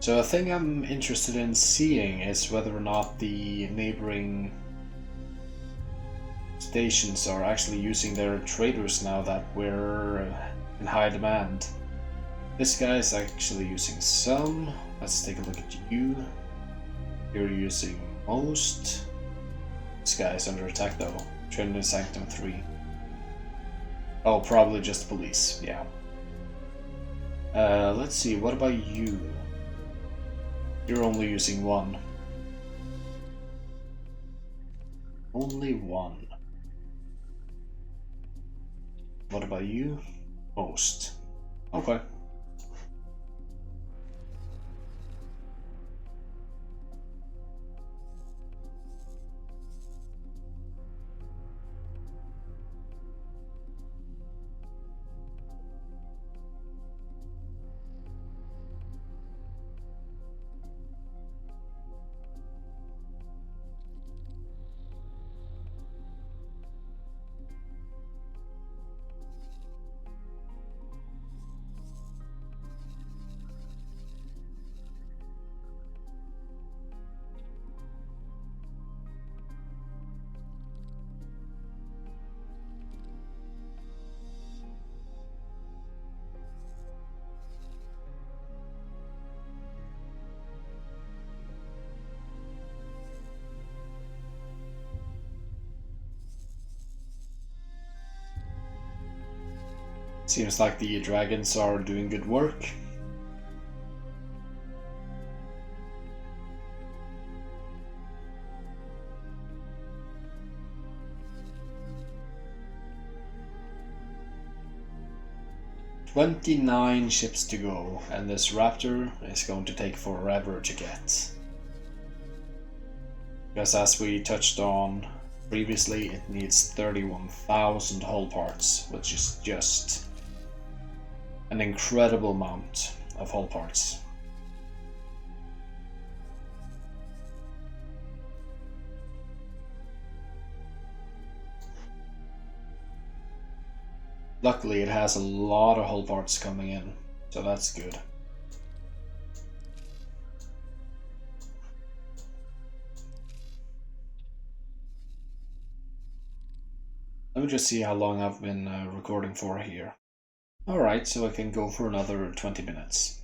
So a thing I'm interested in seeing is whether or not the neighboring stations are actually using their traders now that we're in high demand. This guy is actually using some. Let's take a look at you. You're using most. This guy is under attack though. Trinity Sanctum 3. Oh, probably just police, yeah. Let's see, what about you? You're only using one. Only one. What about you? Most. Okay. Seems like the dragons are doing good work. "29 ships to go, and this Raptor is going to take forever to get. Because as we touched on previously, it needs 31,000 hull parts, which is just an incredible amount of hull parts. Luckily, it has a lot of hull parts coming in, so that's good. Let me just see how long I've been recording for here. Alright, so I can go for another 20 minutes.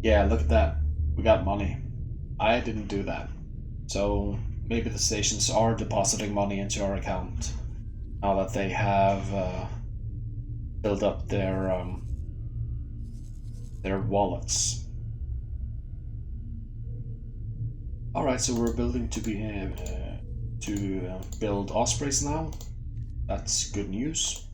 Yeah, look at that. We got money. I didn't do that. So maybe the stations are depositing money into our account now that they have filled up their wallets. Alright, so we're building to build Ospreys now. That's good news.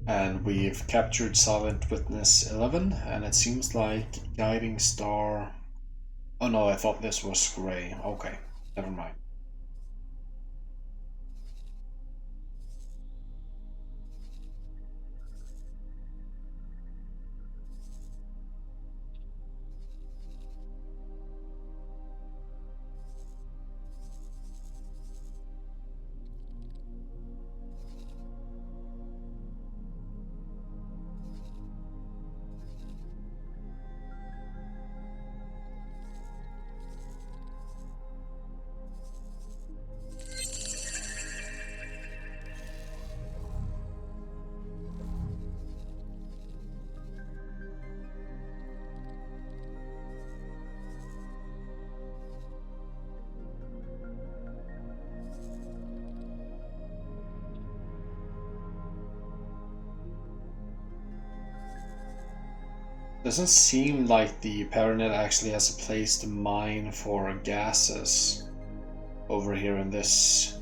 And we've captured Silent Witness 11, and it seems like Guiding Star... Oh no, I thought this was Grey. Okay, never mind. Doesn't seem like the Paranet actually has a place to mine for gases over here in this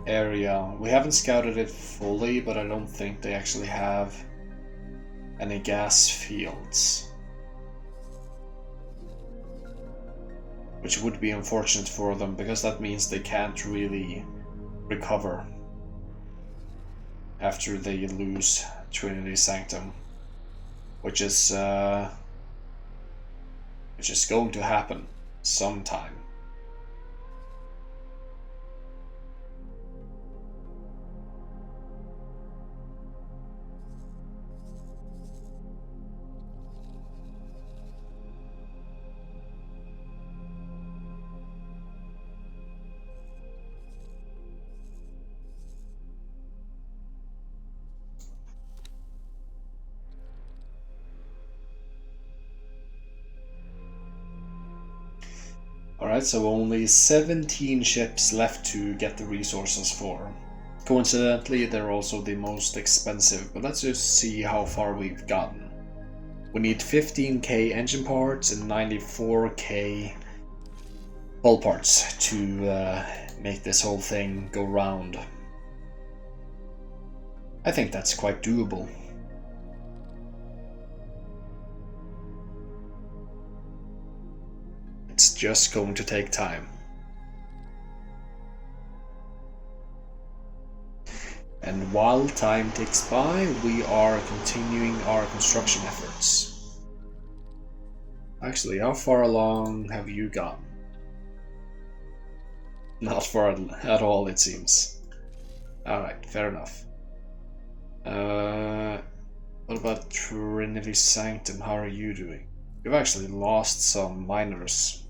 area. We haven't scouted it fully, but I don't think they actually have any gas fields, which would be unfortunate for them because that means they can't really recover after they lose Trinity Sanctum, which is going to happen sometime. Alright, so only 17 ships left to get the resources for. Coincidentally, they're also the most expensive, but let's just see how far we've gotten. We need 15k engine parts and 94k hull parts to make this whole thing go round. I think that's quite doable. It's just going to take time. And while time ticks by, we are continuing our construction efforts. Actually, how far along have you gone? Not far at all, it seems. Alright, fair enough. What about Trinity Sanctum? How are you doing? We've actually lost some miners.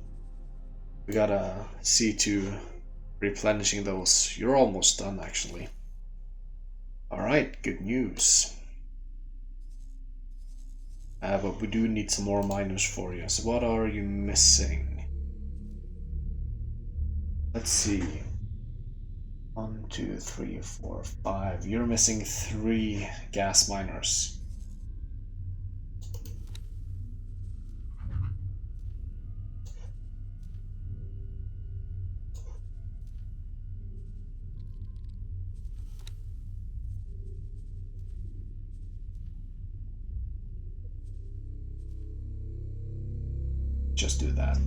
We gotta see to replenishing those. You're almost done, actually. Alright, good news. But we do need some more miners for you. So what are you missing? Let's see. 1, 2, 3, 4, 5. You're missing 3 gas miners. Just do that.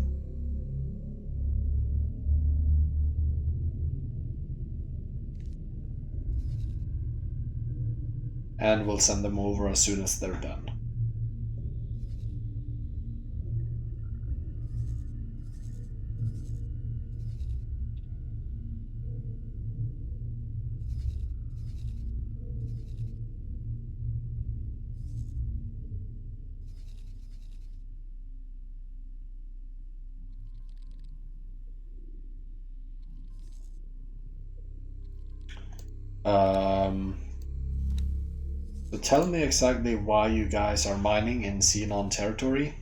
And we'll send them over as soon as they're done. So tell me exactly why you guys are mining in Xenon territory.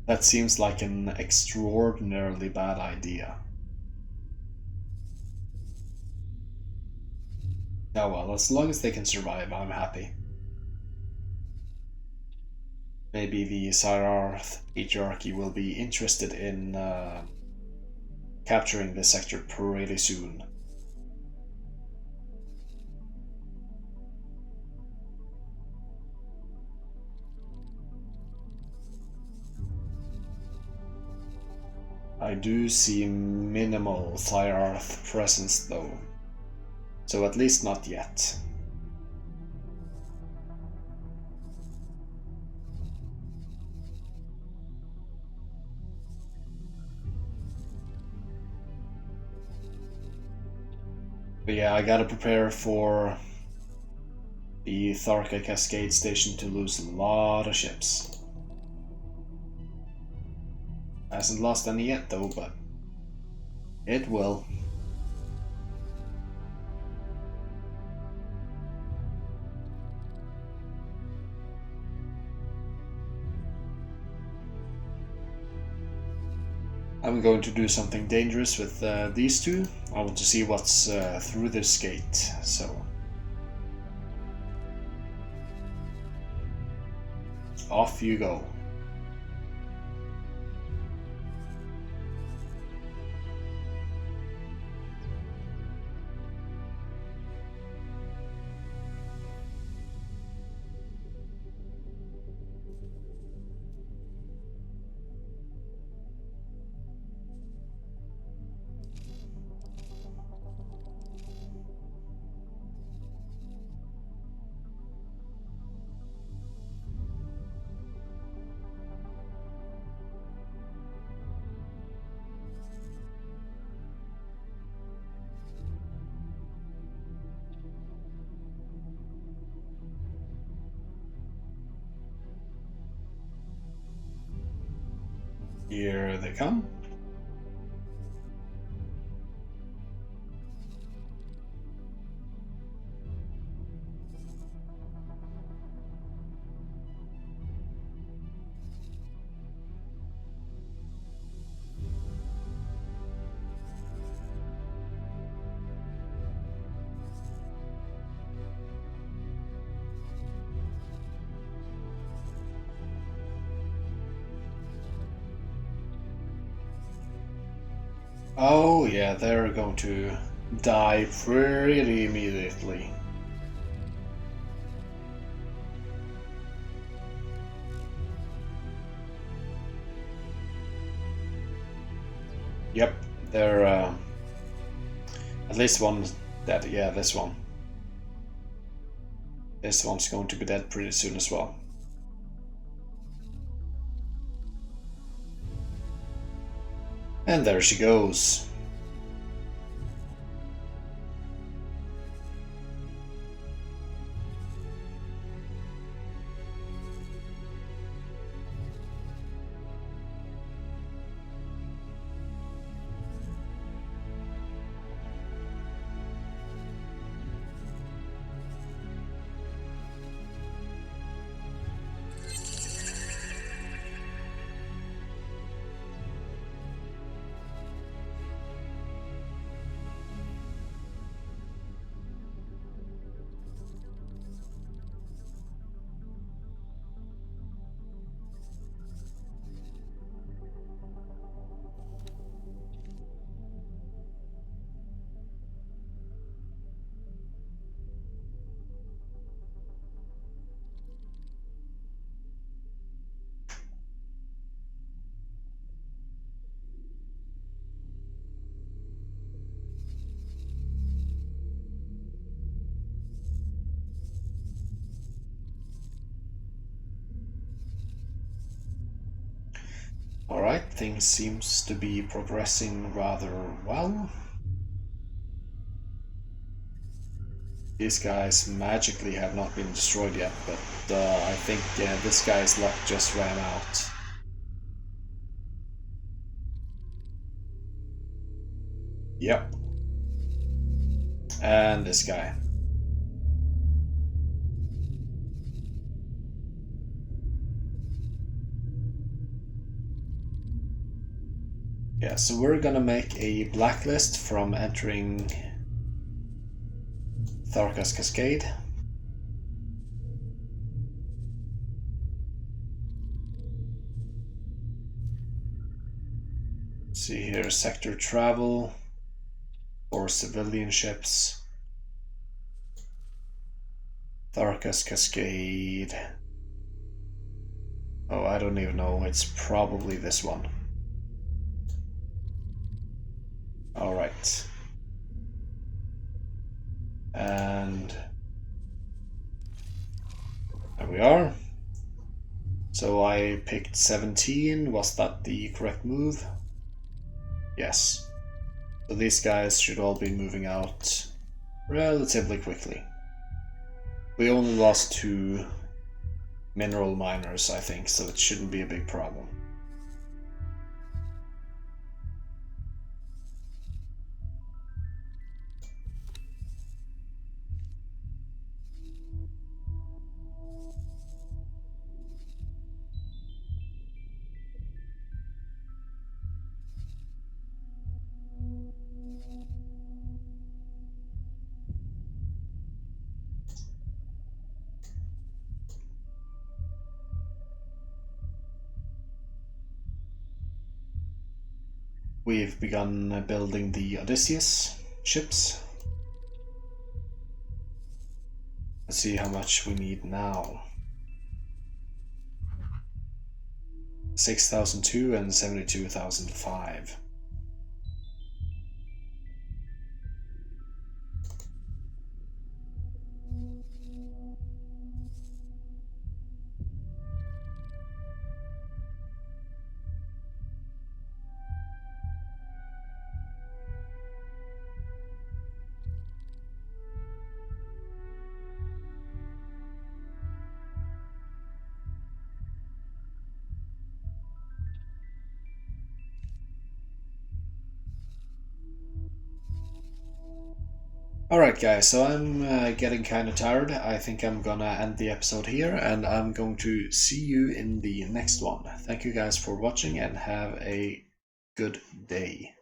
That seems like an extraordinarily bad idea. Oh well, as long as they can survive, I'm happy. Maybe the Syrarth Patriarchy will be interested in capturing this sector pretty soon. I do see minimal Syrarth presence though, so at least not yet. But yeah, I gotta prepare for the Tharka Cascade Station to lose a lot of ships. Hasn't lost any yet though, but it will. I'm going to do something dangerous with these two. I want to see what's through this gate, so off you go. Here they come. Oh yeah, they're going to die pretty immediately. Yep, they're at least one dead. Yeah, this one. This one's going to be dead pretty soon as well. And there she goes. Alright, things seems to be progressing rather well. These guys magically have not been destroyed yet, but I think this guy's luck just ran out. Yep. And this guy. Yeah, so we're gonna make a blacklist from entering Tharka's Cascade. See here, sector travel for civilian ships. Tharka's Cascade. Oh, I don't even know. It's probably this one. Alright. And there we are. So I picked 17. Was that the correct move? Yes. So these guys should all be moving out relatively quickly. We only lost 2 mineral miners, I think, so it shouldn't be a big problem. We've begun building the Odysseus ships. Let's see how much we need now. 6,002 and 72,005. Alright guys, so I'm getting kind of tired. I think I'm gonna end the episode here, and I'm going to see you in the next one. Thank you guys for watching, and have a good day.